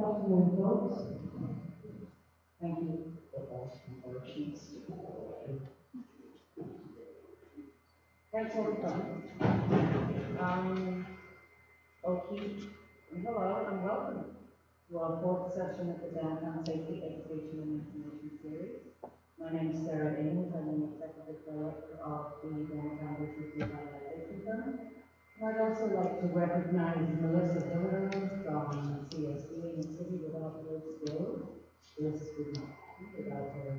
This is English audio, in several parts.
afternoon, folks. Thank you for all your sheets. Thanks all for coming. Okay, hello and welcome to our fourth session of the Downtown Safety Education and Information Series. My name is Sarah Ings. I'm the Executive Director of the Downtown Business Revitalization Firm. I'd also like to recognize Melissa Hiller from CSD in the city. Without her skills, this would not happen. Without her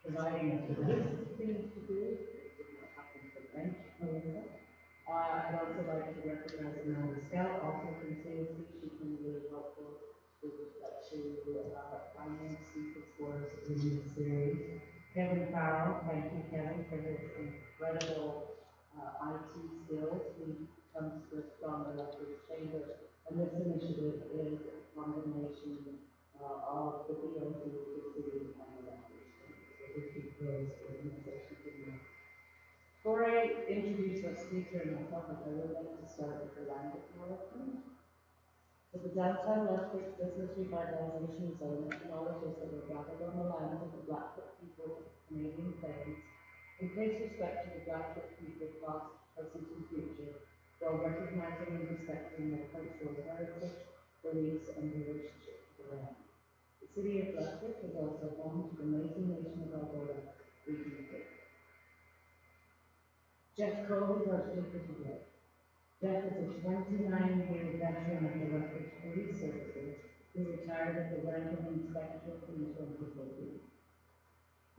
providing us with this things to do, it would not happen. So thank you, Melissa. I'd also like to recognize Amanda Scout, also from CSD. She's been really helpful with respect to finance speakers for us in this series. Kevin Farrell, thank you, Kevin, for his incredible IT skills. He comes to us from the Electric Chamber, and this initiative is a combination of the DOC, the city, and the Electric Chamber. So this is those organizations in there. Before I introduce our speaker and our topic, I would like to start with the land acknowledgement. So the Downtown Electric Business Revitalization Zone acknowledges that we're gathered on the lands of the Blackfoot people of Canadian Plains and pays respect to the Blackfoot people past, present, and future, while recognizing and respecting their cultural heritage, beliefs, and relationship to the land. The city of Blackfoot is also home to the Métis Nation of Alberta, Region 6. Jeff Cole is our speaker today. Jeff is a 29-year veteran of the Lethbridge Police Services who retired as the ranking inspector in 2014.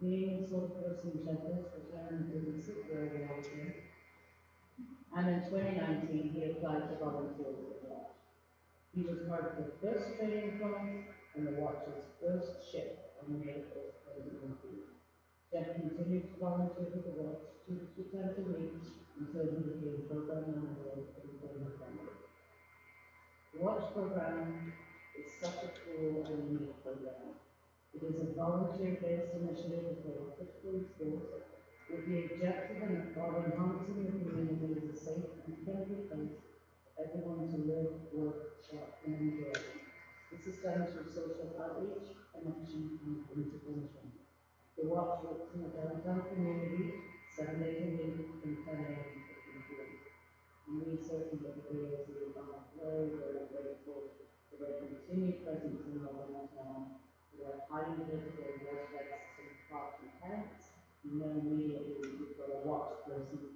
Being a spokesperson, Jeff is returned to the Super Watcher, and in 2019 he applied to volunteer for the Watch. He was part of the first training class and the Watch's first shift on May 1st, 2019. Jeff continued to volunteer for the Watch 2 to 3 times a week until he became program manager in December. The Watch program is such a cool and unique program. It is a volunteer-based initiative for Lethbridge schools with the objective of enhancing the community as a safe and friendly place for everyone to live, work, shop, and enjoy. This is done through social outreach, connection, and intervention. The Watch works in the downtown community 7 days a week from 10 a.m. to 15 p.m. And we certainly at the DOC are very, very grateful for their continued presence in our downtown, for their highly visible aspects and park mechanics. You know immediately you've got a Watch person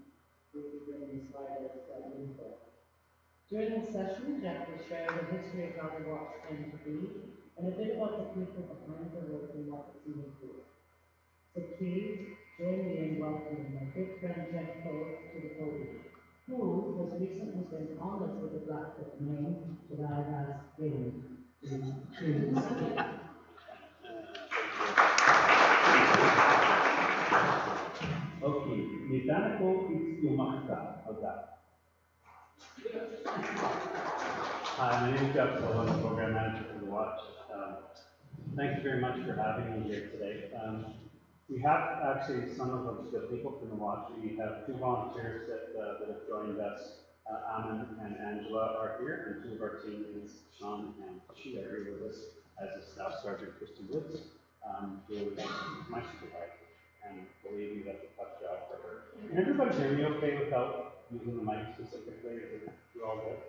who will be bringing inspired us that info. During this session, Jack will share the history of how the Watch came to be and a bit about the people behind the work and what it's doing. So please join me in welcoming my good friend Jeff Cole to the podium, who has recently been honored with the Blackfoot name that I asked him to speak. Okay, Nitanako is Yumaka. How's that? Hi, my name is Jeff Cole. I'm the program manager for the Watch. Thank you very much for having me here today. We have actually some of the people from the Watch. We have 2 volunteers that have joined us. Amin and Angela are here, and 2 of our team is Sean and she are here with us as a Staff Sergeant Christy Woods, who is my supervisor. And believe me, that's a tough job for her. Can everybody hear me okay without using the mic specifically? You're all good?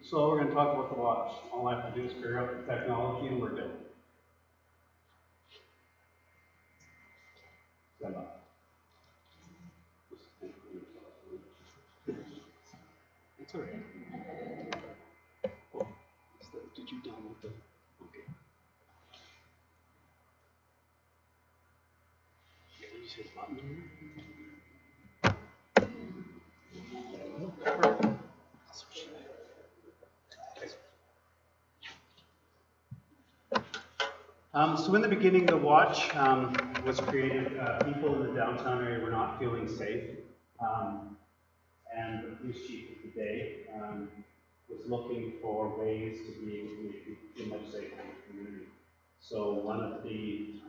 So we're going to talk about the Watch. All I have to do is figure out the technology and we're good. Stand up. It's all right. Oh, did you download the? Okay. Yeah, you just hit a button here. Perfect. So in the beginning, the Watch was created. People in the downtown area were not feeling safe, and the police chief of the day was looking for ways to be able to make people feel much safer in the community. So one of the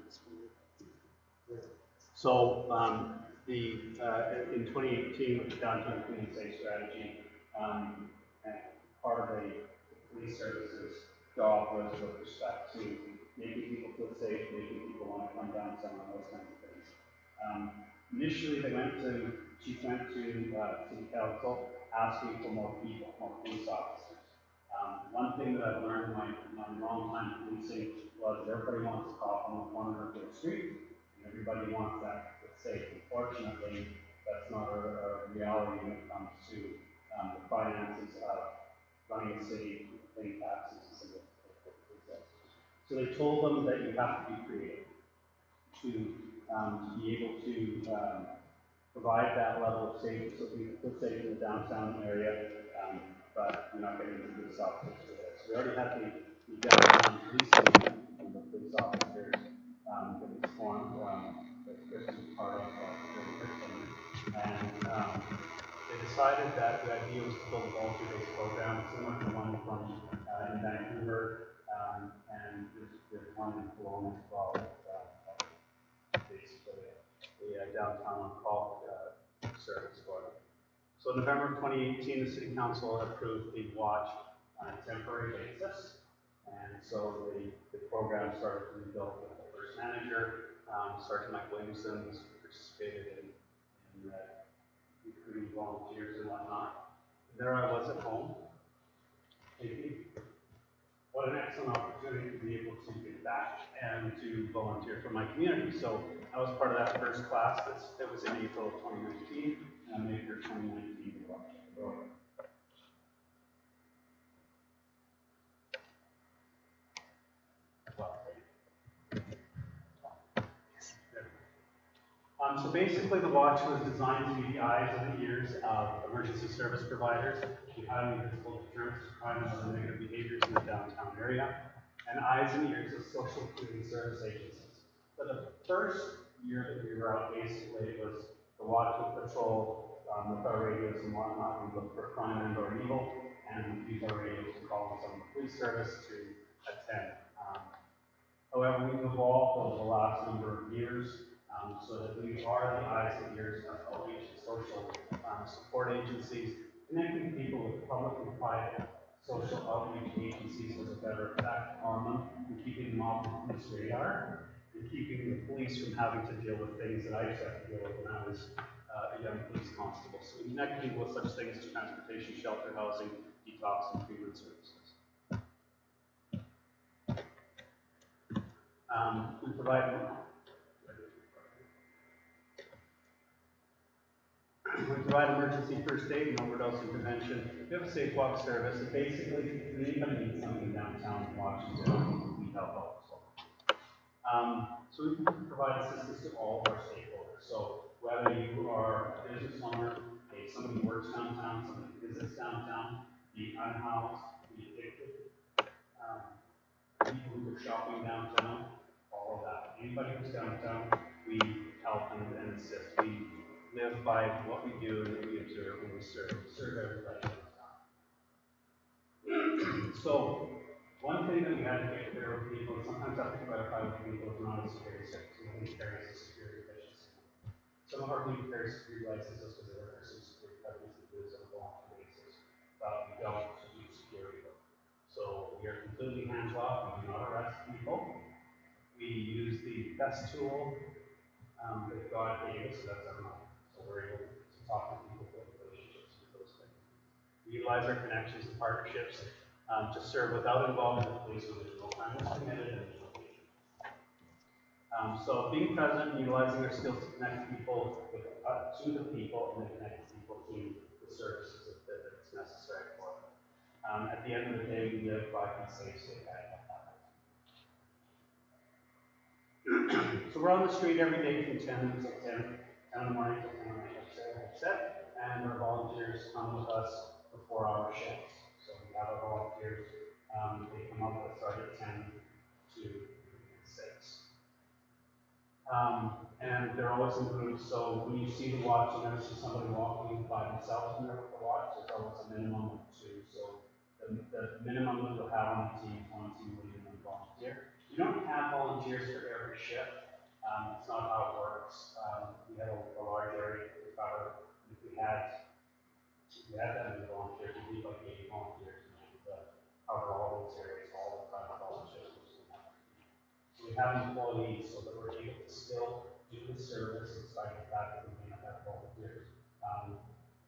in 2018 with the Downtown Community Safe Strategy, part of the police services job was with respect to making people feel safe, making people want to come downtown, and those kinds of things. Initially, chief went to city council asking for more people, more police officers. One thing that I've learned in my long time policing was everybody wants to cop on the corner of their street, and everybody wants that safe. Unfortunately, that's not a reality when it comes to the finances of running a city, paying taxes, and some of those. So they told them that you have to be creative to be able to provide that level of safety, so people feel safe in the downtown area, but you're not getting the police officers for this. We already had the downtown policing and the police officers that was formed, that Chris was part of, and they decided that the idea was to build a volunteer-based program similar to the one from in Vancouver, and there's one in Kelowna as well. Basically, the downtown on call service for them. So in November of 2018, the City Council approved the watch on a temporary basis, and so the program started to be built with the first manager, Sergeant Mike Williamson, participated in recruiting volunteers and whatnot. And there I was at home, thinking, what an excellent opportunity to be able to get back and to volunteer for my community. So I was part of that first class that was in April of 2019, and I made it 2019 to watch the program. So basically, the watch was designed to be the eyes and the ears of emergency service providers, the highly visible deterrents of crime and other negative behaviors in the downtown area, and eyes and ears of social security service agencies. For the first year that we were out, basically, it was the watch would patrol with our radios and whatnot. We look for crime and or evil, and we use our radios to call on some of the police service to attend. However, we've evolved over the last number of years so that we are the eyes and ears of outreach and social support agencies, connecting people with public and private social outreach agencies has a better effect on them and keeping them off the police radar and keeping the police from having to deal with things that I used to have to deal with when I was a young police constable. So we connect people with such things as transportation, shelter, housing, detox, and treatment services. We provide emergency first aid and overdose intervention. We have a safe walk service, and basically, if anybody needs something downtown in Washington, we help out as well. So we provide assistance to all of our stakeholders. So whether you are a business owner, somebody who works downtown, somebody who visits downtown, the unhoused, the addicted, people who are shopping downtown, all of that. Anybody who's downtown, we help and assist. We live by what we do and we observe when we serve. We serve everybody downtown. So, one thing that we had to get clear with people, and sometimes I have to clarify with people if not a security sector, somebody carries a security deficiency. Some of our people carry security licenses because they work for some security companies that do this on a volunteer basis, but we don't do security work. So we are completely hands off. We do not arrest people. We use the best tool that God gave us, so that's our mind. So we're able to talk to people, build relationships with those things. We utilize our connections and partnerships to serve without involving the police when there's no crime is committed and there's no danger. So being present and utilizing our skills to connect people with, to the people and then connect people to the services that's necessary for them. At the end of the day, we live by be safe, stay back. So we're on the street every day from 10 in the morning to 10 at night, like I said, and our volunteers come with us for 4-hour shifts. So we have our volunteers, they come up with start at 10 to 6. And they're always in groups, so when you see the watch, you never see somebody walking by themselves in there with the watch. There's always a minimum of 2. So the minimum that you'll have on the team is 1 team leader and 1 volunteer. You don't have volunteers for every shift. It's not how it works. We have a large area to cover. If we had that many volunteers, we'd need like 80 volunteers. we have employees so that we're able to still do the service in spite of the fact that we may not have volunteers.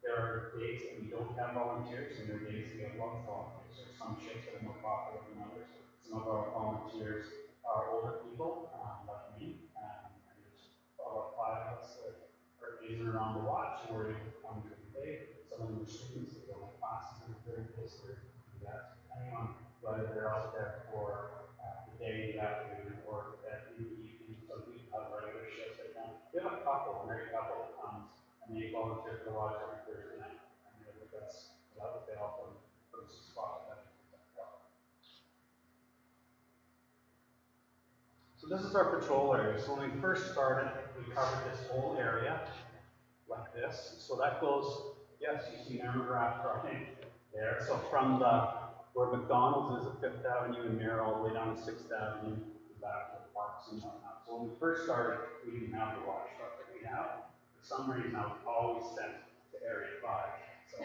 There are days that we don't have volunteers, and there are days that we have lots of volunteers. There are some shifts that are more popular than others. Some of our volunteers are older people, like me, and there's about 5 of us that are using around the watch, and we're able to come during the day. Some of them are students that go to classes and during this, or do that, depending on whether they're out there for the day, the afternoon, or at the evening. Some people have regular shifts at night. We have a couple, a married couple that comes and they volunteer for the watch every Thursday night, and they're with us. So that would help them from some spot. So this is our patrol area. So when we first started, we covered this whole area like this. So that goes, yes, you see Merrimack right there. So from where McDonald's is at 5th Avenue and Mayor all the way down to 6th Avenue, back to the parks and whatnot. So when we first started, we didn't have the watch truck that we have. For some reason, I was always sent to Area 5. So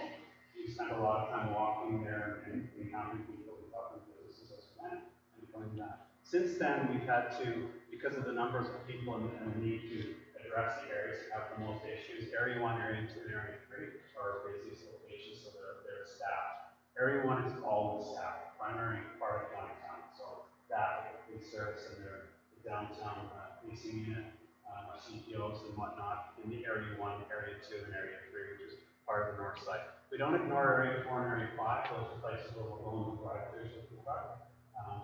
we spent a lot of time walking there and encountering people and talking to businesses as we went and coming back. Since then, we've had to, because of the numbers of people and the need to address the areas that have the most issues, Area 1, Area 2, and Area 3 are our busiest locations, so they're staffed. Area 1 is always staffed, primary part of downtown. So that we service in the downtown policing unit, our CPOs and whatnot in the Area 1, Area 2, and Area 3, which is part of the north side. We don't ignore Area 4 and Area 5, those are places where we're going to drive-throughs with the truck,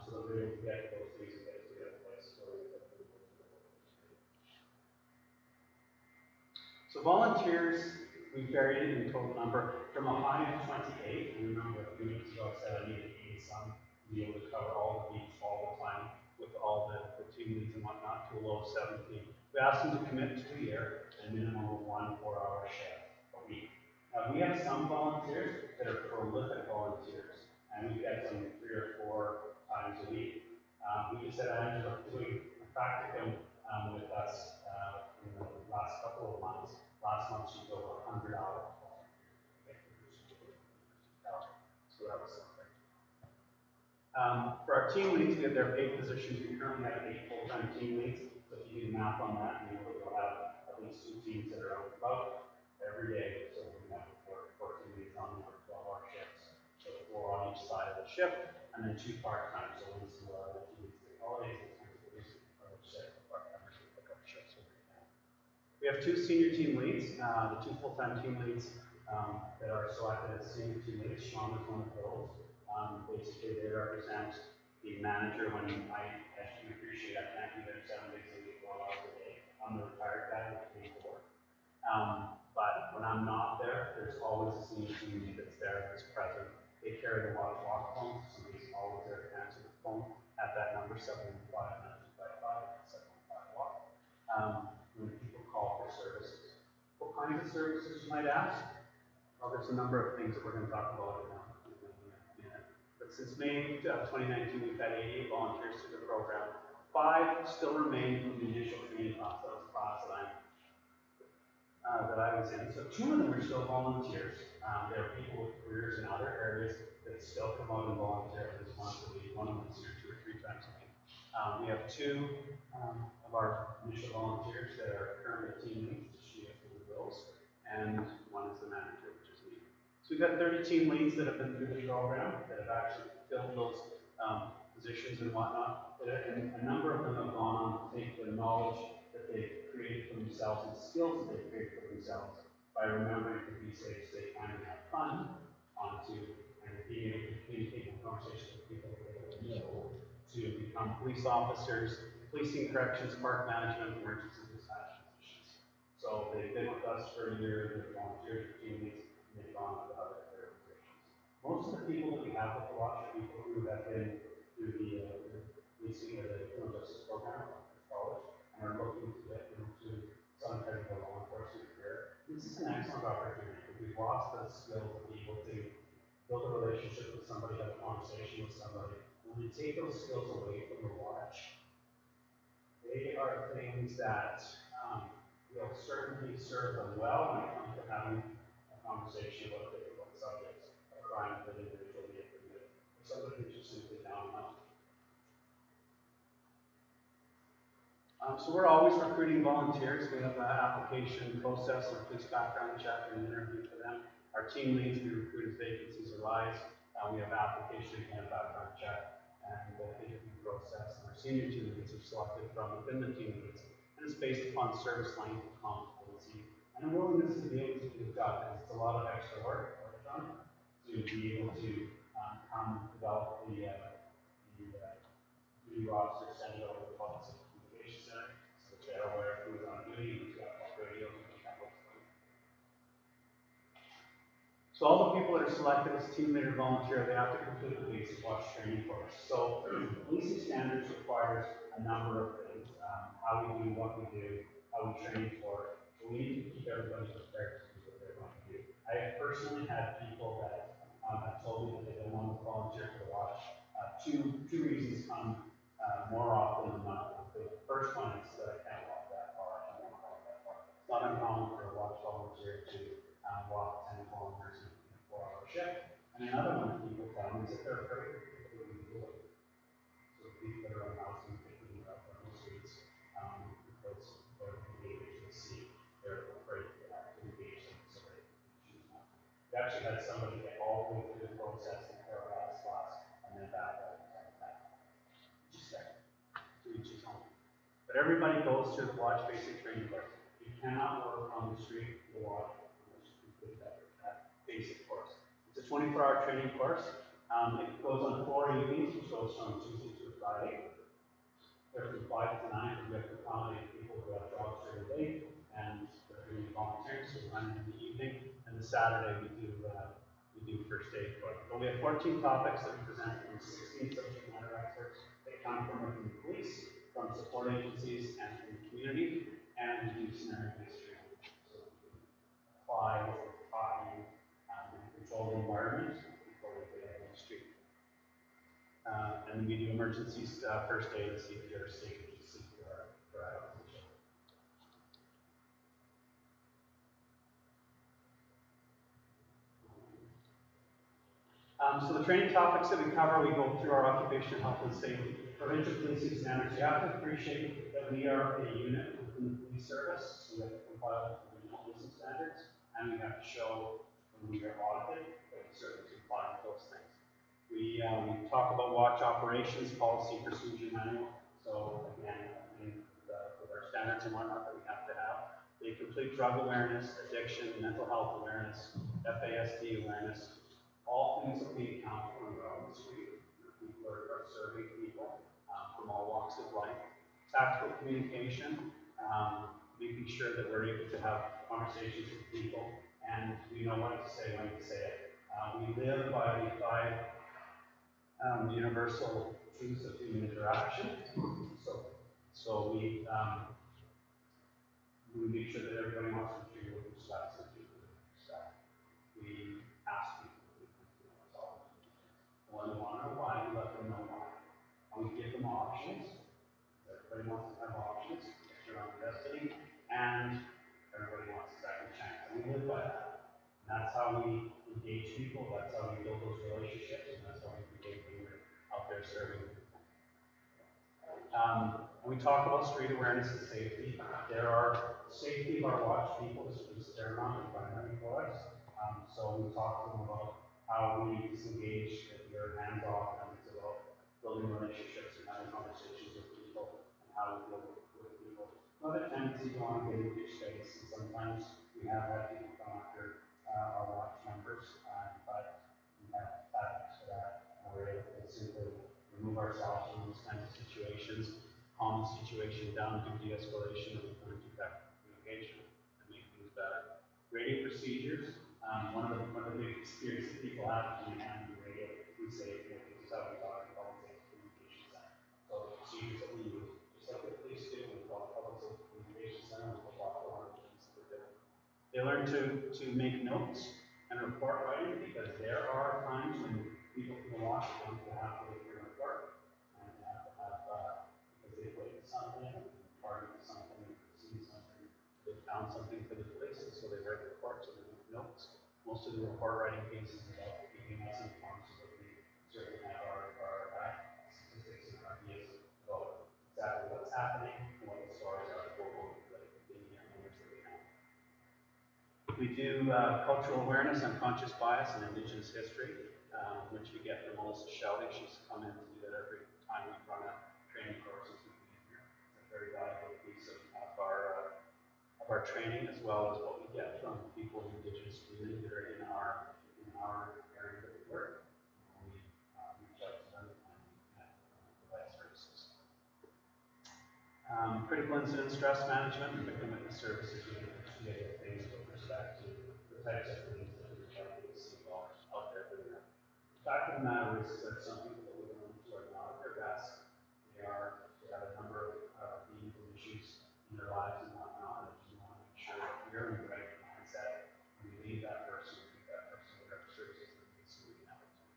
so that we're able to get those things and get to the other places where we get them. So volunteers, we varied in total number from a high of 28. And remember a few minutes ago I said I needed 80 some to be able to cover all the beats all the time with all the team leads and whatnot, to a low of 17. We asked them to commit to a year and a minimum of 1 4-hour shift a week. Now we have some volunteers that are prolific volunteers, and we get them 3 or 4 times a week. We just had Angela doing a practicum with us in the last couple of months. Last month she did over 100 hours. So that was something. For our team leads, we have their paid positions. We currently have 8 full-time team leads. So if you do the math on that, you know we'll have at least 2 teams that are out and about every day. So we have 4 team leads on over 12-hour shifts. So 4 on each side of the shift, and then 2 part-time. So when some of our team leads take holidays, we have 2 senior team leads, the 2 full-time team leads that are selected as senior team leads. Sean is one of those. Basically, they represent the manager when as you appreciate, I can't be there 7 days a week, 12 hours a day. I'm the retired guy with me for work. But when I'm not there, there's always a senior team lead that's there, that's present. They carry the walk phone, so somebody's always there to answer the phone at that number, 715-925-715-walk. When people call for services. What kinds of services, you might ask? Well, there's a number of things that we're going to talk about in a minute. But since May 2019, we've had 88 volunteers through the program. 5 still remain from the initial training class. That was the class that I was in. So 2 of them are still volunteers. There are people with careers in other areas that still come out and volunteer at least once a week. One of them is here 2 or 3 times a week. We have 2 of our initial volunteers that are currently team leads, she has the roles, and 1 is the manager, which is me. So we've got 30 team leads that have been through the program, that have actually filled those positions and whatnot, and a number of them have gone on to take the knowledge that they've created for themselves and skills that they've created for themselves by remembering to be safe, stay kind, and have fun, onto and being able to communicate in conversations with people that they know, to become police officers, policing, corrections, park management, emergency dispatch positions. So they've been with us for a year, they're volunteers for team leads, and they've gone on to other career positions. Most of the people that we have with the watch are people who have been through the policing or the criminal justice program at college and are looking to get into some type of a law enforcement career. This is an excellent opportunity. We've lost the skill to be able to build a relationship with somebody, have a conversation with somebody. When we take those skills away from the watch, they are things that will certainly serve them well when it comes to having a conversation about difficult subjects, a crime that an individual may have committed, or somebody who's just simply down and out. So we're always recruiting volunteers. We have an application process, a police background check, and an interview for them. Our team leads, we recruit as vacancies arise. We have application and background check and the interview process. And our senior team leads are selected from within the team leads. And it's based upon service length, competency, and a willingness to be able to do the job. Because it's a lot of extra work for them to be able to come develop the new officer send it over to the Public Safety Communication Center, so that they're aware of who's on duty, who's got what radios, and cameras. So all the people that are selected as team leader volunteer, they have to complete the basic watch training course. So policing standards requires a number of things, how we do what we do, how we train for it. So we need to keep everybody prepared to do what they're going to do. I have personally had people that have told me that they don't want to volunteer for the watch. Two reasons come more often than not. The first one is that I can't walk that far. I don't want to walk that far. It's not uncommon for a watch volunteer to walk 10 kilometers in a 4-hour shift. And another one that people tell me is that they're afraid of people who do it. So people that are on housing, picking up on the streets, because they're engaged to see, they're afraid to engage them, so they choose not to. We actually had somebody get all the way through the process in their last class, and then back out. But everybody goes through the watch basic training course. You cannot work on the street or watch on the street with that basic course. It's a 24-hour training course. It goes on 4 evenings, which goes from Tuesday to Friday. They're from 5 to 9, because we have to accommodate people who have jobs during the day, and they're doing volunteering, so we run in the evening. And the Saturday we do first aid course. But we have 14 topics that we present from 16 subject matter experts. They come from within the police, from support agencies, and from the community, and we do scenario history. So we apply what we're taught you and control the environment before we get out on the street. And we do emergencies, first aid, CPR, safety, CPR for adults and children. So the training topics that we cover, we go through our occupational health and safety. Provincial policing standards. You have to appreciate that we are a unit within the police service, so we have to comply with provincial policing standards, and we have to show when we are audited that we certainly comply with those things. We talk about watch operations, policy, procedure manual. So again, with our standards and whatnot that we have to have, they complete drug awareness, addiction, mental health awareness, FASD awareness, all things that we account for on the street. People are serving people from all walks of life. Tactical communication, making sure that we're able to have conversations with people and we know what to say when to say it. We live by the 5 universal truths of human interaction. So we make sure that everybody wants to treat with respect and treat with respect. We ask people to resolve. When they want to know why, we let them know why. And we give them options. Everybody wants to have options. It's their own destiny. And everybody wants a second chance. And we live by that. And that's how we engage people. That's how we build those relationships. And that's how we engage people out there serving. We talk about street awareness and safety. There are safety of our watch people is paramount and primary for us. So we talk to them about how we disengage if you're hands off, and it's about building relationships and having conversations with people and how we deal with people. Another tendency to want to get into your space, and sometimes we have had people come after our watch members, but we have tactics for that. We're able to simply remove ourselves from those kinds of situations, calm the situation down, do de-escalation, and keep that communication and make things better. Radio procedures. One of the big fears that people have when we handle the radio, we say, this is how we talk about Public Safety Communication Center. So the procedures that we use, just like the police do, we call Public Safety Communication Center, we call all the things that we're doing. They learn to make notes and report writing, because there are times when people can watch it come to halfway through a report and have because they've witnessed something, party to something, seen something, they found something for the police, and so they write reports and notes. Most of the report writing cases about keeping us informed, so that we certainly have our statistics and our ideas about exactly what's happening, what the We do cultural awareness, unconscious bias, and Indigenous history, which we get from Melissa Shelding. She's come in to do that every time we run a training courses with me here. It's a very valuable piece of our training, as well as what we get from people in the Indigenous community that are in our area that we work. We reach out to them and provide services. Critical incident stress management and victim witness services unit, two other things with respect to the types of things that we're trying to see out there doing that. The fact of the matter is that some people that we run into are not at their best. They have a number of needs and issues in their lives and whatnot, and we want to make sure that we're in the right mindset when we leave that person, whatever services they need, so we can help them.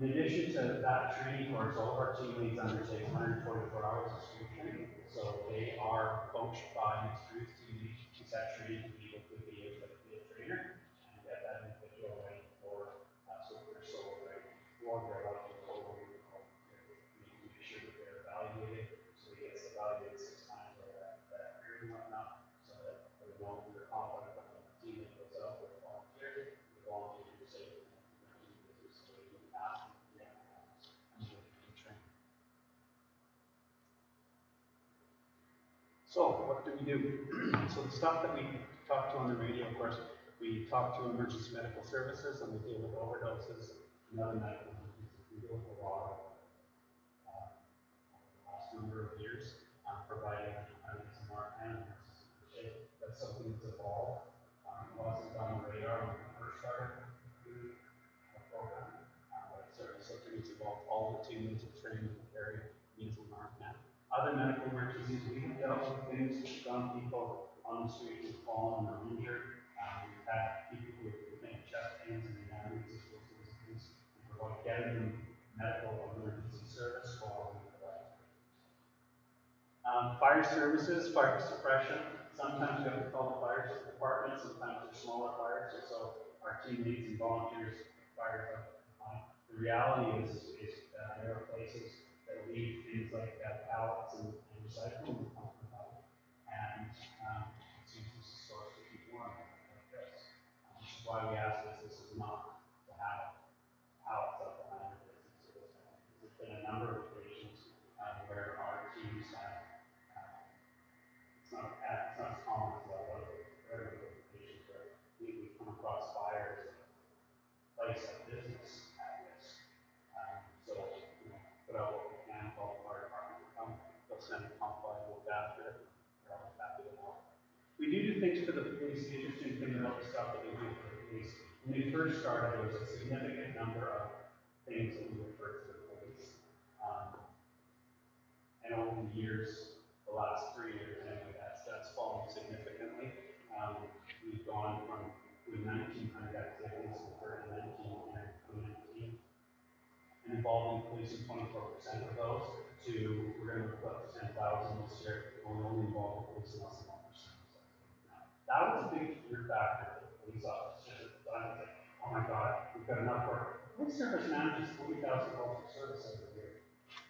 In addition to that training course, all of our team leads undertake 144 hours of street training. So they are coached by an experienced team lead who's that training to be able to be a trainer and get that individual ready for their solo ready for their life to go over the call. We make sure that they're evaluated, so he gets evaluated 6 times over that period and whatnot, so that they know they're confident when the team lead goes out with volunteers, the volunteers are safe. So what do we do? So the stuff that we talk to on the radio, of course, we talk to emergency medical services and we deal with overdoses and other medical emergencies. We deal with a lot of the last number of years, providing some and that's something that's evolved. It wasn't on the radar when we first started the program, but it's certainly something that's evolved. All the teams have trained in the area, needs and aren't now. Other medical emergencies, we have dealt with things with some people on the street who've fallen or injured. We've had people who have been chest pains and ambulances, those sorts of things. We provide getting them medical emergency service while we provide. Fire services, fire suppression. Sometimes we have to call the fire department, sometimes they're smaller fires, and so our team leads and volunteers fire. The reality is there are places that leave things like pallets and recycling and it's used as a source to keep warm like this. Which is why we ask this is not to have pallets up behind the business. There's been a number of occasions where our teams have, it's not as common as other occasions where we come across fires that place a business at risk. So, put out what we can, call the fire department to come, they'll send a pump by to look after it, they're always happy to help. We do things for the police. The interesting thing about the stuff that we do for the police, when we first started, there was a significant number of things that we referred to the police. And over the years, the last 3 years anyway, that's fallen significantly. We've gone from 1,900 activities in 2019 and 2019, and involving police in 24% of those, to we're going to move up to 10,000 this year, and we only involve the police in less than 1%. That was a big fear factor for the police officers at the time. It's like, oh my God, we've got enough work. Police service manages 40,000 calls for service every year.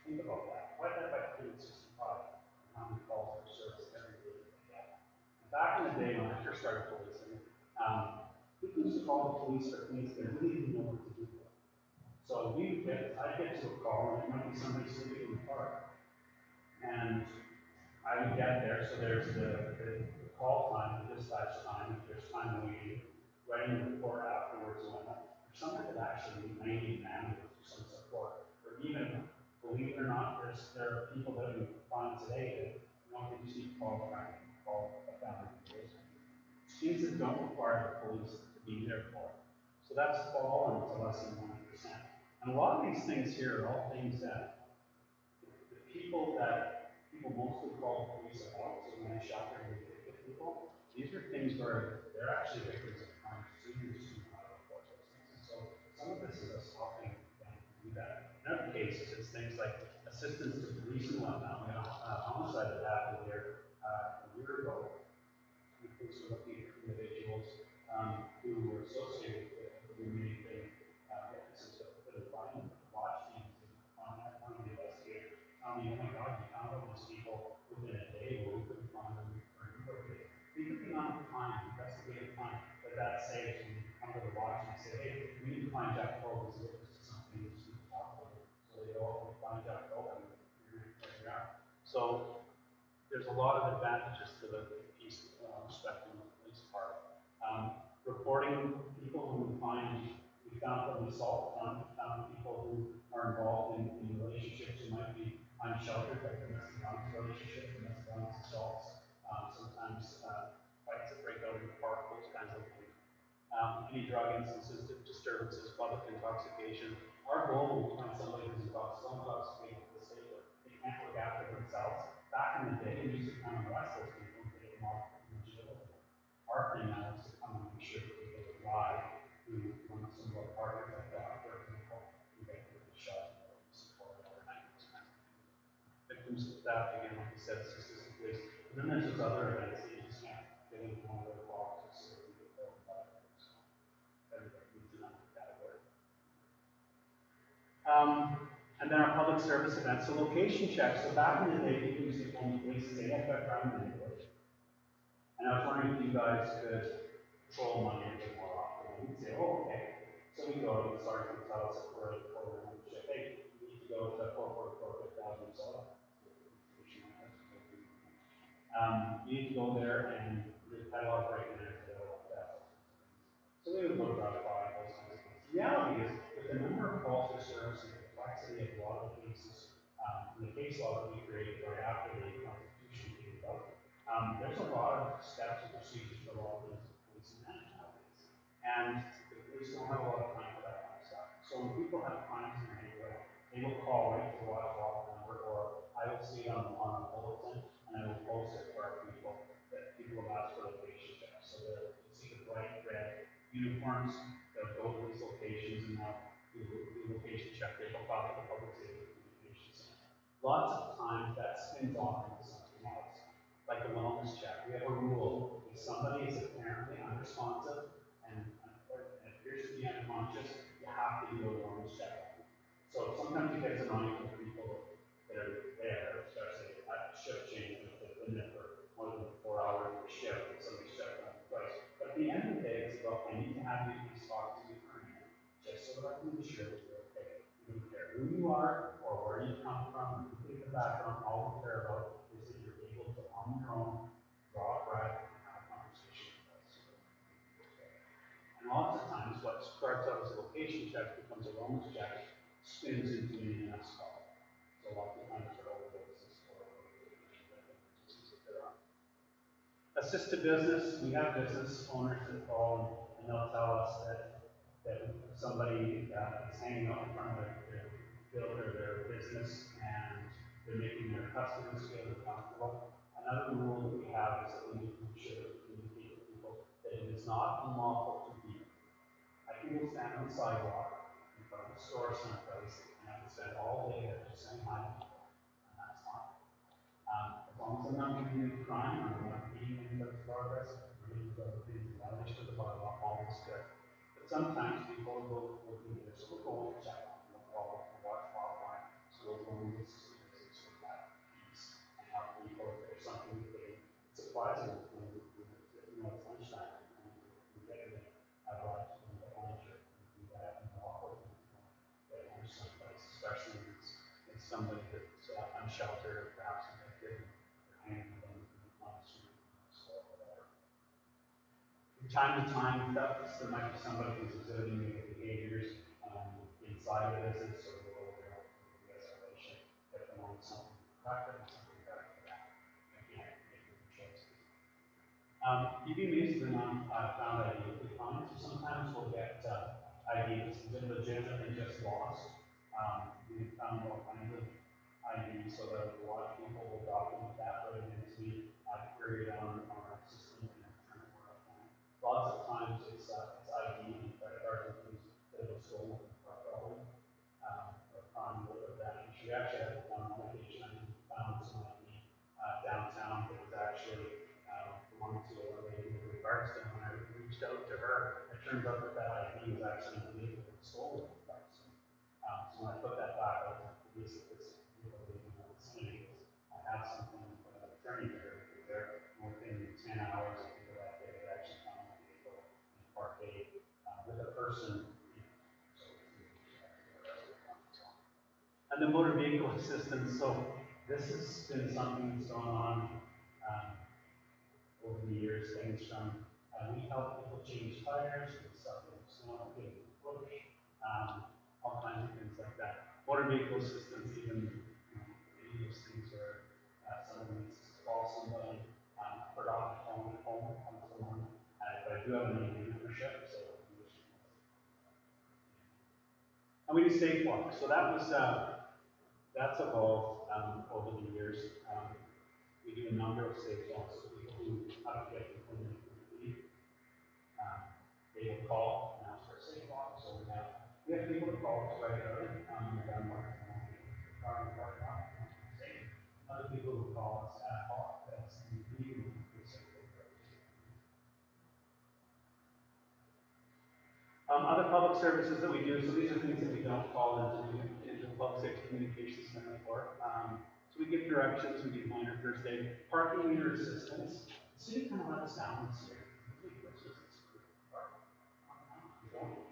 Think about that. Why that by 365? How many calls for service every day that they get? And back in the day when I first started policing, people used to call the police for things they really didn't know what to do with. So I'd get to a call and it might be somebody sleeping in the park. And I would get there, so there's the call time, the dispatch time, if there's time waiting, writing a report afterwards and whatnot. There's someone that actually may need an ambulance for some support. Or even, believe it or not, there are people that we find today that they just need to call a family police. Things that don't require the police to be there for. So that's fallen to less than 1%. And a lot of these things here are all things that the people mostly call the police about, so when they shelter and they get people, these are things where they're actually victims of crime, so you just do not report those things. And so some of this is us helping them do that. In other cases, it's things like assistance to police and whatnot. We had a homicide that happened here a year ago. The police were looking for individuals who were associated with the remaining witnesses that couldn't find them. The watch teams didn't find that. One of the investigators told me, oh my God, you found all these people within a day where we couldn't find them for a number of days. Think of that stage, when you come to the watch and say, hey, we need to find Jack Cole, because this is something we just need to talk about. So they go and find Jack Cole, and you're going to figure out. So there's a lot of advantages to the piece, respecting the police part. Reporting people who we find, we found that we found people who are involved in relationships who might be unsheltered, like domestic violence relationships, domestic violence assaults, sometimes fights that break out in the park, those kinds of things. Any drug instances, disturbances, public intoxication. Our goal is to find somebody who's so intoxicated to the state that they can't look after themselves. Back in the day, we used to come and arrest those people and take them off from jail. Our thing now is to come and make sure that people arrive who, when some of our partners like that, for example, we get them shot and support overnight. Victims of theft, again, like you said, statistics based. And then there's those other events that you just can't get into one of their blocks or so you get there about it. So everybody needs to know the category. And then our public service events, so location checks. So back in the day, people used to phone the police and say, I've got crime in the neighborhood. And I was wondering if you guys could patrol my neighborhood more often. And we'd say, oh, okay. So we go to the sergeant's house for a program and say, hey, you need to go to 444 Fifth Avenue. You need to go there and there's quite a lot of breaking and entering like that. So they would go drive by those kinds of things. The reality is, with the number of calls for service and the complexity of a lot of the cases, the case law that we created right after the Constitution came about, there's a lot of steps and procedures for a lot of things that police manage nowadays. And the police don't have a lot of time for that kind of stuff. So when people have crimes in their neighborhood, they will call right to the watch number, or I will see it on a bulletin, and I will post it for our people, that people have asked for location checks. So they'll see the bright red uniforms, they'll go to these locations and they'll do location check. They go out to the public safety communications center. Lots of times that spins off into something else, like a wellness check. We have a rule: if somebody is apparently unresponsive and appears to be unconscious, you have to do a wellness check. So sometimes it gets annoying for people that are there, especially at shift change, if they've been there for more than 4 hours per shift, and somebody's checked on twice. But at the end of the day, it's about, I need to have you please talk to me for a minute, just so that I can be sure that you're okay. We don't care who you are, or where you come from, complete the background. All we care about is that you're able to, on your own, draw a breath and have a conversation with us. And lots of times, what starts out as a location check becomes a wellness check, spins into an EMS call. So lots of times for overdoses or assisted business. We have business owners that call and they'll tell us that somebody is hanging out in front of their building or their business and they're making their customers feel uncomfortable. Another rule that we have is that we need to make sure that we communicate with people that it is not unlawful to be. I can go stand on the sidewalk in front of a store someplace and I can spend all day there just saying hi to people, and that's fine. As long as I'm not committing a crime, I'm not beating anybody's progress, I'm doing other things in violation of the bylaw, all is good. But sometimes people will do this, so we'll go and check on them, we'll call them, watch hotline, so we'll go and listen to this with that piece and help people if there's something that they surprise them when it's lunchtime and we get them at lunch and get lunch or do that and walk with them get lunch someplace, especially if it's somebody that's unsheltered or perhaps a kid or hanging with them on the street or whatever. From time to time, there might be somebody who's exhibiting negative behaviors inside the business, so we'll go over the escalation, get them on something corrective and something better for that. Again, make your choices. You'd be amazed at the amount found ID that we find. So sometimes we'll get ID that's legitimately just lost. We found all kinds of ID so that a lot of people will document that, but it needs to be queried on our system and turn it where I can. Lots of times it's ID and credit cards and things that have stolen properly or crime or damage. We actually had one occasion I found some ID downtown that was actually belonged to a lady in Garston. When I reached out to her, it turns out that ID was actually a vehicle that was stolen from Garston. So when I put that back out to the police, it was I have something for an attorney there because they're within 10 hours of that day they actually found the vehicle and person. And the motor vehicle assistance, so this has been something that's gone on over the years, things from, we help people change tires, and stuff like snow, getting push, all kinds of things like that. Motor vehicle assistance, even, any of those things where someone needs to call somebody, put off the phone at home, come to someone, but I do have an membership, so. And we do safe walk, so that was, that's evolved over the years. We do a number of safe walks for people who have to get people in the community. They will call and ask for a safe walk, so we have people to call us regularly. We've done more car and parking lot, safe. Other people who call us ad hoc, that's the legal safe walk. Other public services that we do, so these are things that we don't fall into public safety communications center for. So we give directions, we give minor first aid, parking meter assistance. The city kind of let us down this year.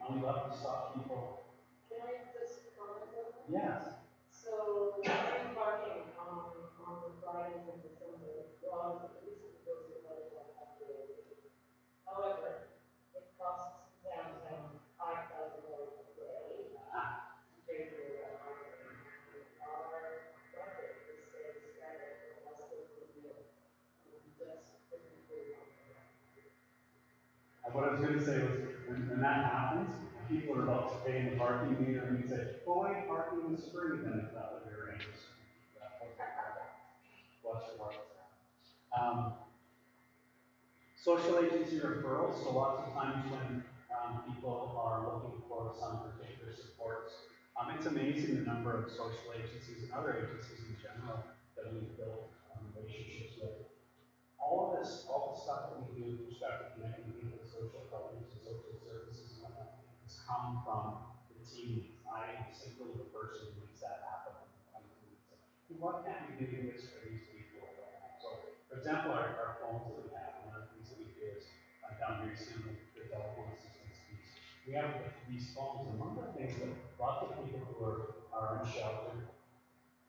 We love to stop people. Can I just comment on that? Yes. So, free parking on the Fridays and the Sundays, well, at least it goes to another one. However, it costs downtown $5,000 a day. Pay for that parking. Our budget is static for less than a year. Just for people. What I was going to say was, when that happens, people are about to pay in the parking meter, and you say, "Oh, wait, parking is free," then it's not what you're in. Bless your heart. Social agency referrals, so lots of times when people are looking for some particular supports, it's amazing the number of social agencies and other agencies in general that we've built relationships with. All the stuff that we do with respect to connecting people to social programs and social services and whatnot has come from the team. I am simply the person who makes that happen. What can we do to this for these people? So, for example, our phones that we have, one of the things that we do is, down here, you see the telephone assistance piece. We have these phones, and one of the things that lots of people who are unsheltered,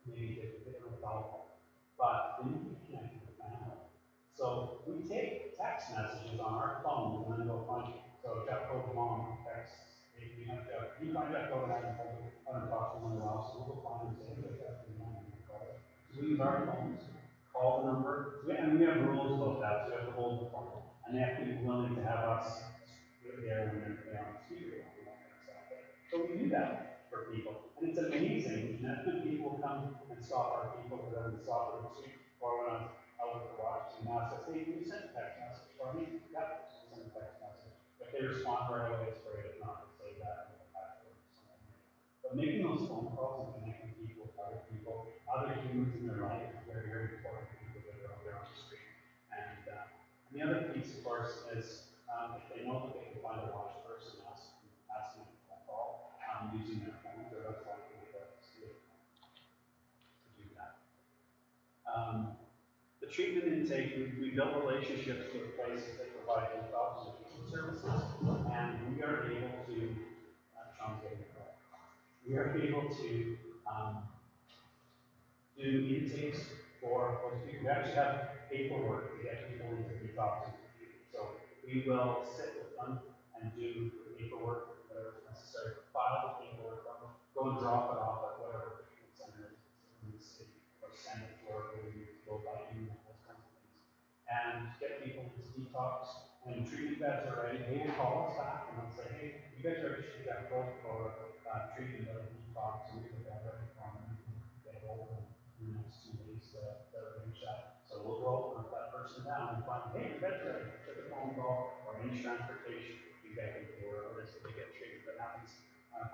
maybe they don't have a telephone, but they need to connect with the family. So we take text messages on our phone and then go find it. So Jeff told mom texts, you know, Jeff, you find Jeff over there and talk to someone else, so we'll go find him and say, Jeff, you know, so we use our phones, call the number, and we have rules about that, so we have to hold the phone. And they have to be willing to have us there when they're on the speaker and that kind of stuff. So we do that for people. And it's amazing that people come and stop our people that have been stopped on the street, or when I'm out with the watch and now says, "Hey, can you send a text message for me?" Yeah, send a text message. If they respond right away, it's great. If not, they say that in the back or something. But making those phone calls and connecting people with other humans in their life is very, very important for people that are out there on the street. And the other piece, of course, is if they know that they can find a watch person, ask them to call using their phone, they're less likely to do that. The treatment intake, we built relationships with places that provide health opposition services, and we are able to, Sean's getting it right. We are able to do intakes for those people. We actually have paperwork to get people into detox. So we will sit with them and do the paperwork, whatever is necessary, file the paperwork, go and drop it off at whatever treatment center in the city, or send it to wherever we need to go by email, those kinds of things. And get people into detox. When treatment beds are ready, they will call us back and they'll say, "Hey, you guys are ready to go for treatment or detox, and we can get ready for them. Get open in the next 2 weeks that are being shut." So we'll go out with that person down and find, "Hey, your bed's ready." Take a phone call or any transportation, you get them to wherever it is that they get treated. That happens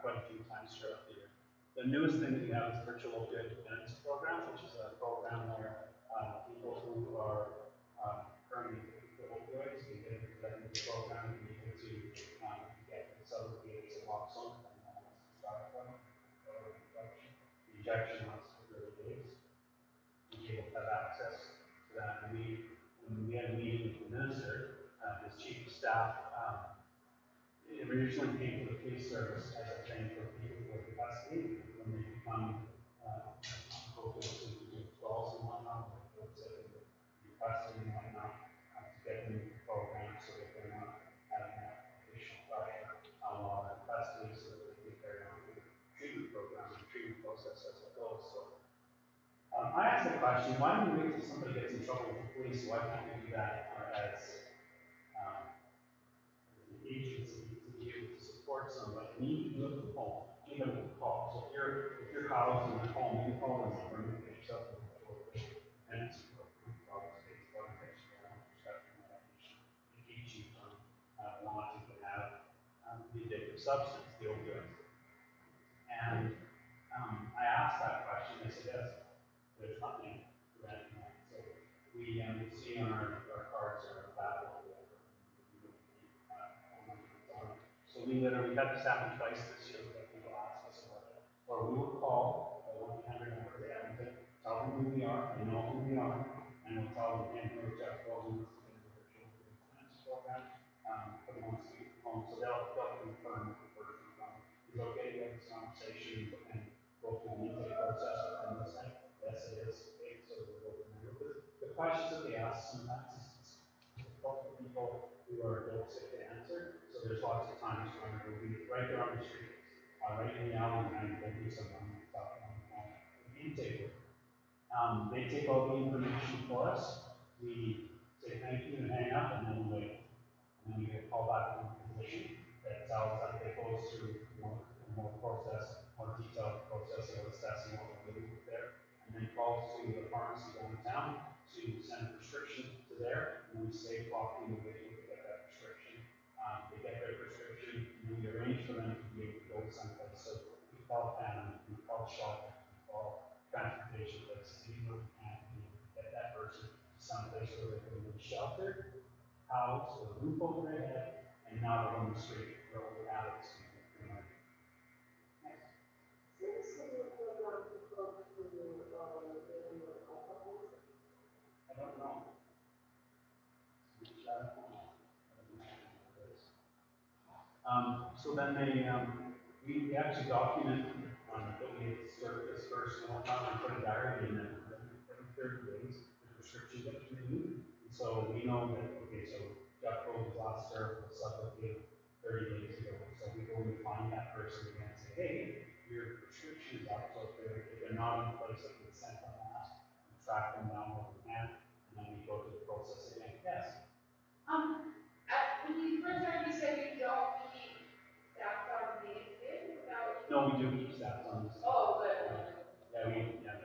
quite a few times throughout the year. The newest thing that we have is virtual opioid dependence program, which is a program where people who are currently addicted to opioids can get into the program and be able to get subopioid Suboxone and the injection lasts for 30 days. Be able to have access to that. And when we had a meeting with the minister, his chief of staff, we're originally came to the police service as a thing for people who are in custody, when they become, focused into withdrawals and whatnot, those that are in custody and whatnot, to get them into the program so that they're not having that additional pressure while they're in custody, so that they can carry on with the treatment program and treatment process as it goes. So, I asked the question, why do we wait till somebody gets in trouble with the police? Why can't we do that as an agency to be able to support somebody? We need to do it from home, even with call. So if you're housed in a home, you can call the number and you get yourself in control of it. And it's probably takes blood pressure down, prescription medication. It keeps you from wanting to have the addictive substance, the opioids. And I asked that question. They said, yes, there's nothing preventing that. So we see on our cards or our battle. So we literally had this happen twice this year that people ask us about it. Or we will call a 1-800 number to Edmonton, tell them who we are, they know who we are, and we'll tell them, hey, we're Jeff Golden, this is the children's finance program, for the ones to home. So they'll confirm the person is okay to have this conversation and go through the intake process with them. Yes, it is. Okay, so we'll go from there. The questions that they ask sometimes is difficult for people who are adults to answer. So there's lots of times when we'll be right there on the street, right in the alley, and we'll do some stuff on the intake. They take all the information for us. We say thank you and hang up, and then we wait. And then we get a call back from the physician that tells us that it goes through more detailed process of assessing what we're doing there, and then calls to the pharmacy downtown to send a prescription to there, and we stay clocked in the video to get that prescription. They get their prescription, and we arrange for them to be able to go someplace. So we call family, we call shelter, we call transportation places, we can get that person to someplace where they can be sheltered, housed, with a roof over their head, and now they're on the street where all the addicts can I don't know. So then we actually document that we served this person one time and put a diary in it. Every 30 days, the prescription gets renewed. And so we know that, okay, so Jeff Gold was last served with Suffolk 30 days ago. So we go and find that person again and say, hey, your prescription is up. So if they're not in the place that we sent them last, we track them down where we can, and then we go through the process again. Yes. When you first started, you said you don't keep stats on these kids without. No, we do keep stats on this. Oh, good.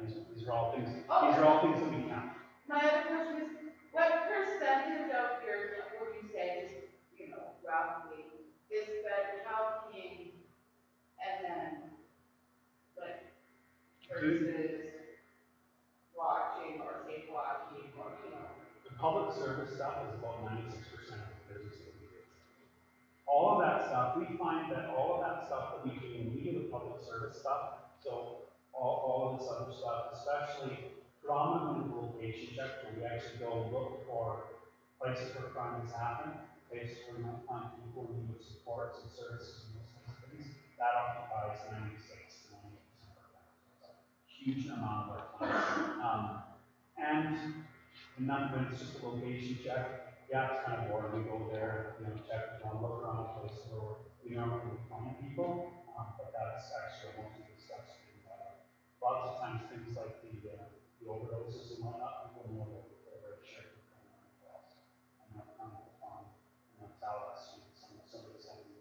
These are all things. Oh. These are all things that we count. My other question is, what percentage of your, would you say, just, roughly, is spent helping and then, like, versus watching or safe watching or, The public service stuff is about 96% of the business that we do. All of that stuff, we find that all of that stuff that we do, when we do the public service stuff, so all of this other stuff, especially predominantly the location checks, where we actually go and look for places where crime has happened, places where we might find people who need supports and services and those kinds of things, that occupies 96 to 98% of our time. So it's a huge amount of our time. And not when it's just a location check, yeah, it's kind of boring. We go there, check, look around the place where we normally find people, but that's actually most of the stuff. Lots of times things like the overdoses and whatnot, people know that they're very sure to come on the cross. And they'll come and tell us some of the things.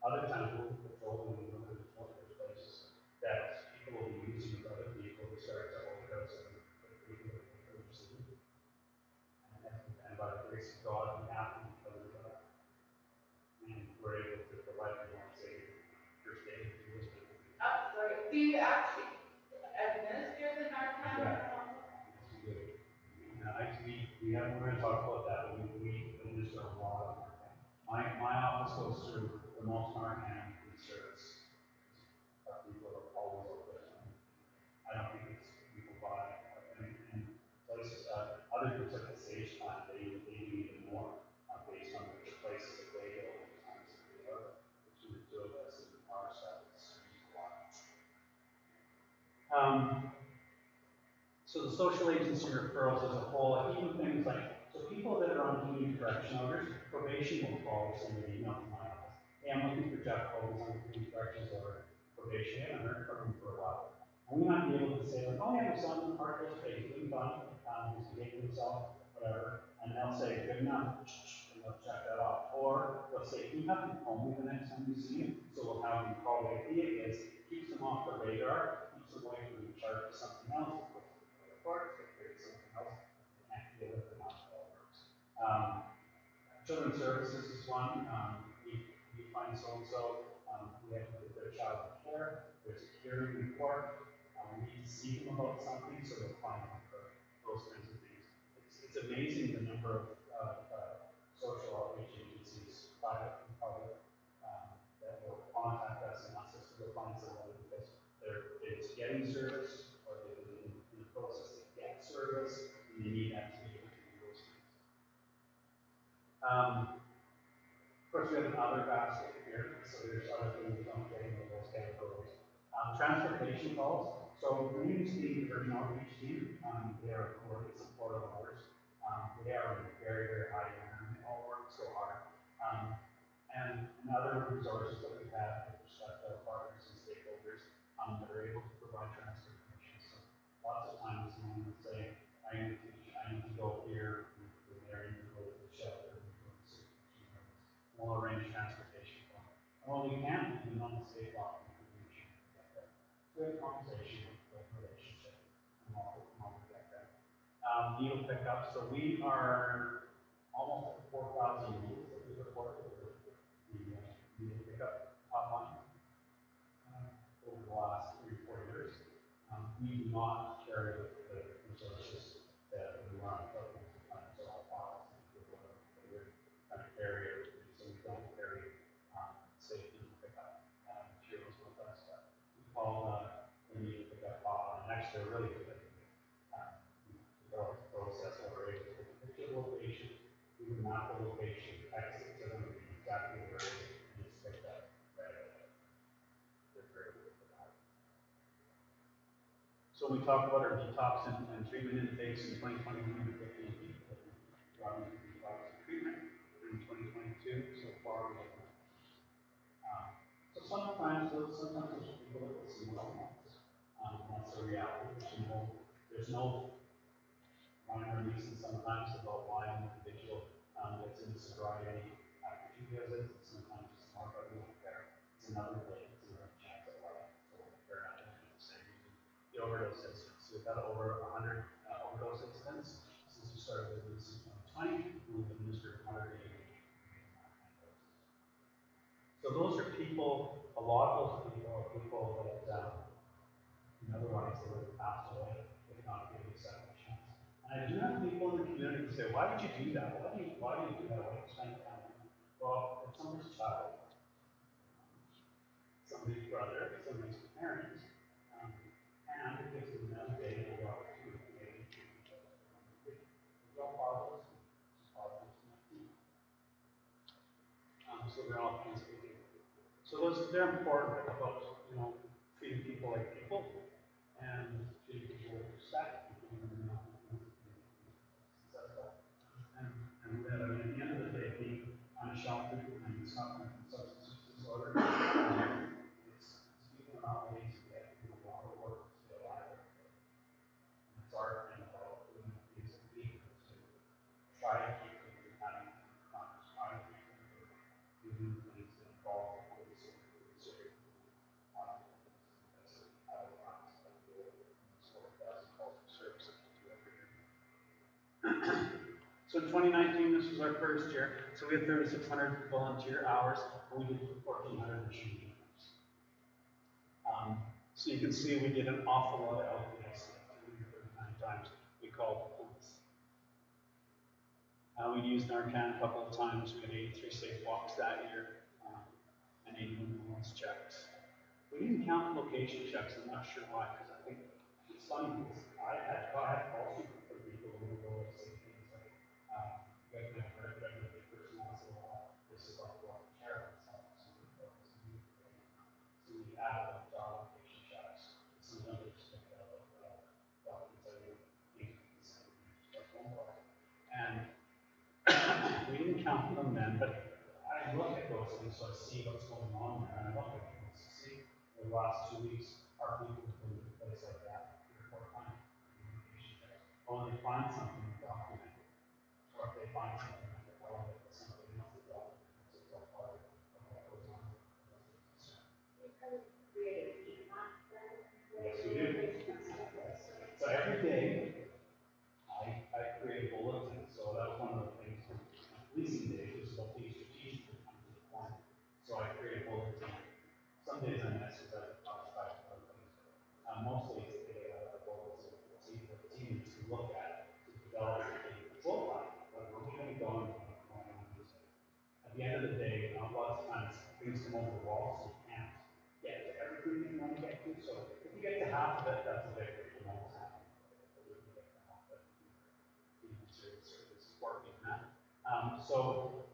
Other times we'll patrol and we look at the places that people will be using with other people who start to overdose and and by the grace of God, we have to because of that. And we're able to provide them, say, first aid. Do you actually administer the Narcan? Yeah. We have, we're going to talk about that, but we administer a lot of Narcan. My office goes through the most Narcan in service. People are always over there. I don't think it's people buy. And places, other groups like the Sage Plant, they do even more based on which places that they go. So the social agency referrals as a whole, like even things like, so people that are on community correction orders, probation will call send an email to my office. Hey, I'm looking for Jeff Cole, he's on community corrections order, probation, I haven't heard from him for a while. And we might be able to say, like, oh yeah, my son's in part of he's doing fine, he's behaving himself, whatever, and they'll say, good enough, and they'll check that off. Or they'll say, can you have him call me the next time you see him? So we'll have him call. The idea is, keeps them off the radar, keeps them away from being charged for something else. Court, if there's something else, they can't deal with it, not all works. Children's services is one, we find so-and-so, we have to put their child in care, there's a hearing report, we need to see them about something, so they'll find them for those kinds of things. It's amazing the number of social outreach agencies, private and public, that will contact us and ask us to go find somebody because it's getting service, or they're in the process of getting service, and they need that to be able to do those things. Of course, we have another basket here, so there's other things we don't get into those categories. Transportation calls. So Green's team, the Urban Outreach team, they are a great support of ours. They are very, very high end, and all work so hard. And other resources that we have with respect to our partners and stakeholders that are able to provide transportation. So lots of times someone would say, I need to go here, and there, I need to go to the shelter, and go to the city. We'll arrange transportation for them. And what we can do on the state law, good conversation, good relationship, and all we get there. Needle pickup. So we are almost at 4,000 needles that we report to the needle pickup hotline over the last 3 or 4 years. We do not carry the resources that we run so our policy we're kind of carrier, so we don't carry safety pickup materials with us. We call the needle pickup hotline. Actually, they're really good. The process where we're able to pick the location, we can map the location, exit to them, exactly where it is, and just pick that right away. They're very good for that. So we talked about our detox and treatment intakes in 2021 and 15 people that we brought into detox and treatment in 2022. So far, we have so sometimes there's people that will see more than once. That's a reality. There's no rhyme or reason sometimes about why an individual gets into sobriety after 2 visits. Sometimes it's more about being fair. It's another way, it's another chance at life. So they're not doing the same reason. The overdose incidents. So we've got over 100 overdose incidents since we started with this in 2020. We've administered 180. So those are people, a lot of those people are people that otherwise they would have passed away if not given a second chance. And I do have people in the community who say, why did you do that? Why do you do that? Why did you spend time? Well, it's somebody's child, somebody's brother, somebody's parents, and it gives them another day to go out to maybe positive. So they're all kinds of people. So they're important about treating people like people and treating people with respect. And at the end of the day, being unsheltered and suffering from substance use disorder, it's people are not ways to get a lot of work to stay alive. And it's our thing about doing things that we can to try to keep them from having problems, try to keep them from doing things that involve the sort of So in 2019, this was our first year. So we had 3,600 volunteer hours, and we did 1,400 machine hours. So you can see we did an awful lot of LPS, 39 times. We called police. We used Narcan a couple of times. We had 83 safe walks that year, and 81 wellness checks. We didn't count location checks. I'm not sure why, because I think it's funny because I had calls from people who would go and say things like, you guys might have heard that I'm a person once in a while. This is like what care itself. So we added up to our location checks. Sometimes we just pick it up documents that we didn't count them then, but I look at those things, so I see what's going on there, and I look at things to see, the last 2 weeks, are people going to place like that, 3 or 4 times, communication checks. Or when they find something, document it. Or if they find something, like a relevant to something else, they document it. So it's all part of what goes on. Yes, we do. So every day, I create a bulletin, so that was one of the things from policing days, was about being strategic when it comes to the plan. So I create a bulletin. Some days I miss because I occupied with other things. Mostly it's a bulletin for the team to look at, to develop a control plan. Where we're going to be going on this day. At the end of the day, lots of times things come over the wall, so you can't get to everything you want to get to. So if you get to half of it, that's a victory. You know what's happening. Working that. So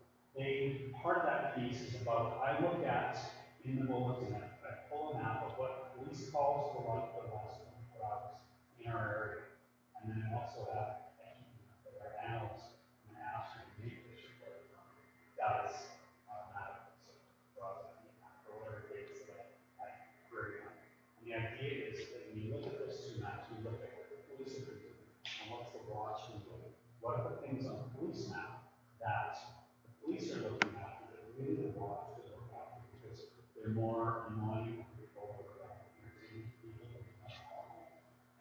part of that piece is about, I look at in the bulletin, I pull a map of what police calls were like for the last 24 hours in our area. And then I also have our analysts, and I ask them to make this report. Does automatically, so draws that for whatever dates that I query on. And the idea is that when you look at those 2 maps, you look at what the police are doing, and what's the watch and what are the things on the police map that the police are looking at that really the watch to look at because they're more annoying people or irritating people.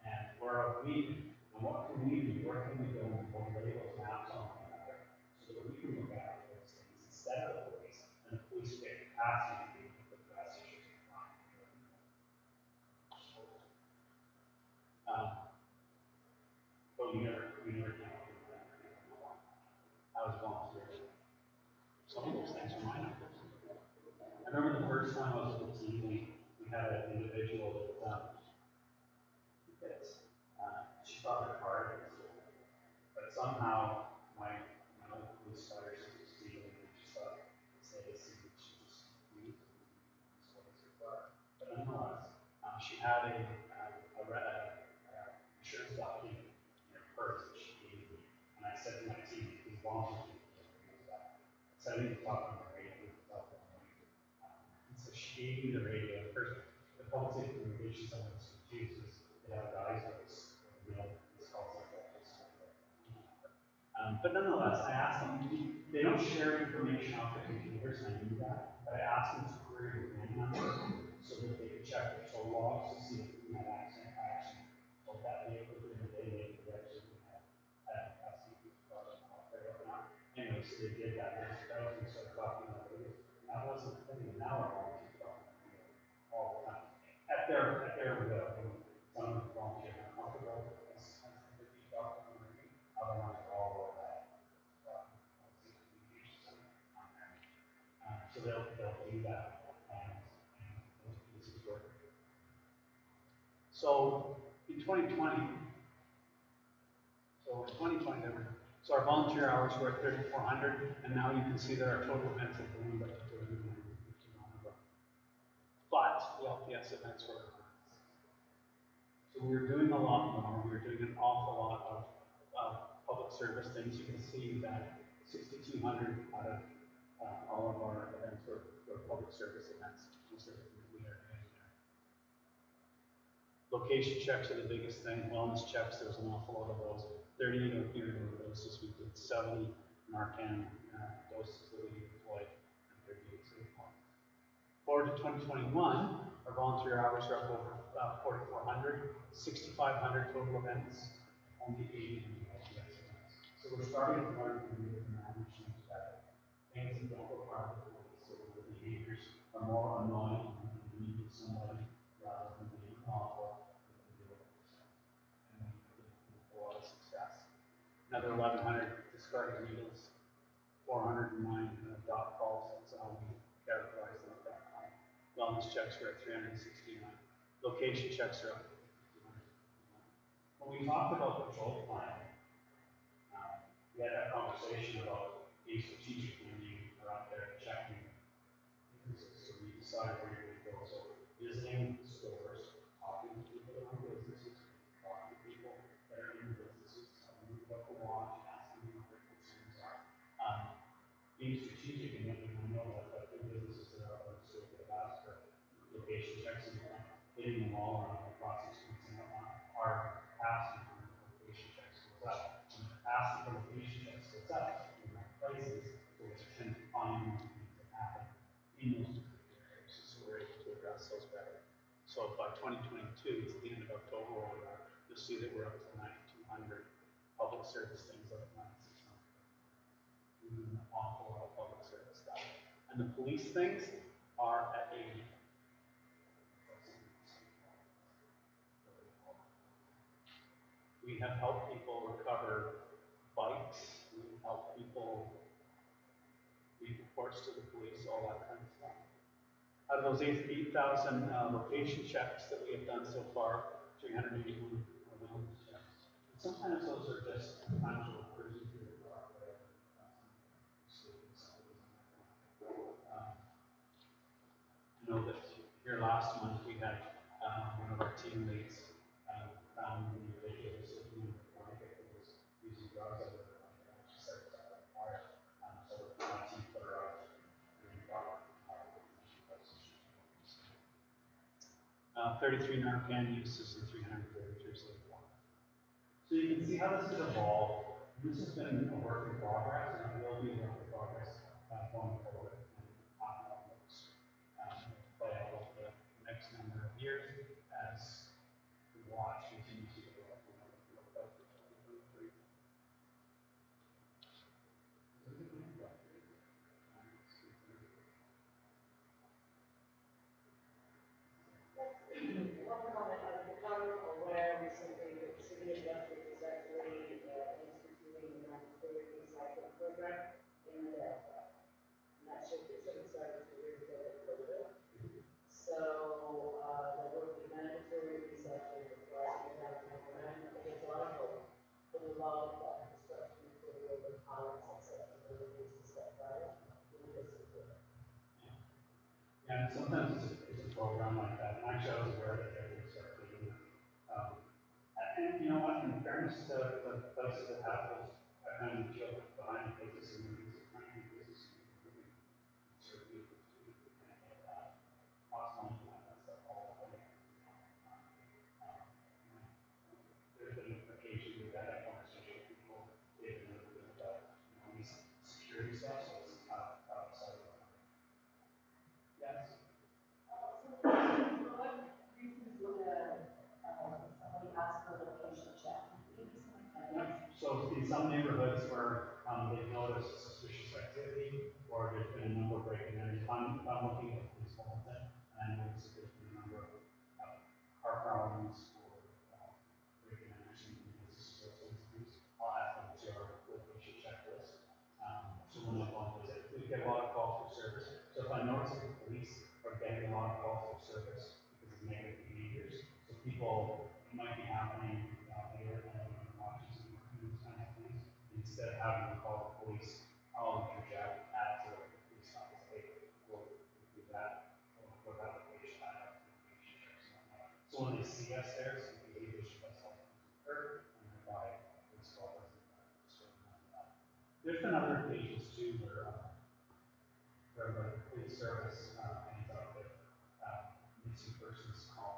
And where are we, and what can we do, where can we go and overlay those maps on one another so that we can look at those things instead of the police, and the police get capacity to put the best issues in mind. But we never came up with that. I was volunteering. Some of those things are my numbers. I remember the first time I was with the team, we had an individual that she thought her car was but somehow my old police fighter succeeded and she thought say she just used her car. But nonetheless, she had a insurance document in her purse that she gave me. And I said to my team, these volunteers so I didn't talk on the radio. And so she gave me the radio. First, the public safety communication center was confused because they have guys with this, this call center. But nonetheless, I asked them, they don't share information off the computers, and I knew that, but I asked them to query the VIN number so that they could check the tow logs to see if we had accident. I actually told that vehicle during the day, we actually had SCP cars out there or not. Anyway, so they did that. That was when we started talking about it. That wasn't a thing, and now we're all the time. At their will. Some of them volunteer uncomfortable. Other ones are all over that. So they'll do that. And this is working. So in 2020, so our volunteer hours were at 3,400, and now you can see that our total events have ballooned up to 3,950. But the LPS events were. So we were doing a lot more. We were doing an awful lot of public service things. You can see that 6,200 out of all of our events were public service events. Location checks are the biggest thing. Wellness checks, there's an awful lot of those. 38 opioid overdoses. We did 70 Narcan doses that we deployed, and 38 safe points. Forward to 2021, our volunteer hours are up over 4,400, 6,500 total events, only 80 in the LPS events. So we're starting to learn from the manage things better. Things that don't require the police, so the behaviors are more annoying and you need somebody rather than being awful. And a lot of success. Another 1,100 discarded needles, 409 dot calls. That's how we characterize them at that time. Wellness checks were at 369. Location checks are up to 5,200. When we talked about the patrol plan, we had that conversation about being strategic when you are out there checking. So we decided where you're going to go. So visiting stores, talking to people that own businesses, talking to people that are in businesses, telling them about the watch, asking them what their concerns are. hitting the wall around the process, and our capacity for location checks goes up. When the capacity for location checks goes up, in our places, so we tend to find more things that happen in those particular areas, so we're able to address those better. So by 2022, it's the end of October, you'll see that we're up to 9,200 public service things, up to 9,600. An awful lot of public service stuff. And the police things are at 80. We have helped people recover bikes, we have helped people read reports to the police, all that kind of stuff. Out of those 8,000 location checks that we have done so far, 381 are those checks. And sometimes those are just actual cruising through the car. I know that here last month we had one of our team leads found an individual sitting in the blanket that was using drugs out of the blanket, and she said it was on fire. So my team put her out and brought her 33 Narcan uses and 333 so far. So you can see how this has evolved. This has been a work in progress, and it will be a work in progress going forward. Play out over the next number of years as the watch continues to go up. One comment, I've become aware recently that the city of Bedford is actually instituting a mandatory recycling program in the Delta. And that should have started 2 years ago with COVID. So, there will be mandatory recycling across the downtown program. I think it's a lot of hope. But a lot of construction material and pallets, et cetera, that are used to set fires, will disappear. And sometimes it's a program like that, and actually I was aware that they would start doing that. And you know what, in fairness to the places that have those kind of material behind the business and movies, it's kind of business and certainly cost money to have that stuff all the way. There's been occasions we've had that conversation with people, they've been looking about, these security stuff, so it's outside of that. Yes? Somebody asked for a location check. So in some neighborhoods where they've noticed suspicious activity, or there's been a number of break-in entries, if I'm looking at this whole thing, and I notice that there's been a number of car problems or break-in entries in businesses or things, I'll add them to our location checklist. So when I go and visit, we get a lot of calls for service. So if I notice that the police are getting a lot of calls for service because of negative behaviors, so people, it might be happening later and watches and these kinds of things. Instead of having to call the police, I'll interject, add to the police office, hey, we'll do that, we'll have a patient, I have information checks and whatnot. So when they see us there, some behavior should have something occurred, and thereby police call us and that. There's been other occasions too where the police service ends up with missing persons call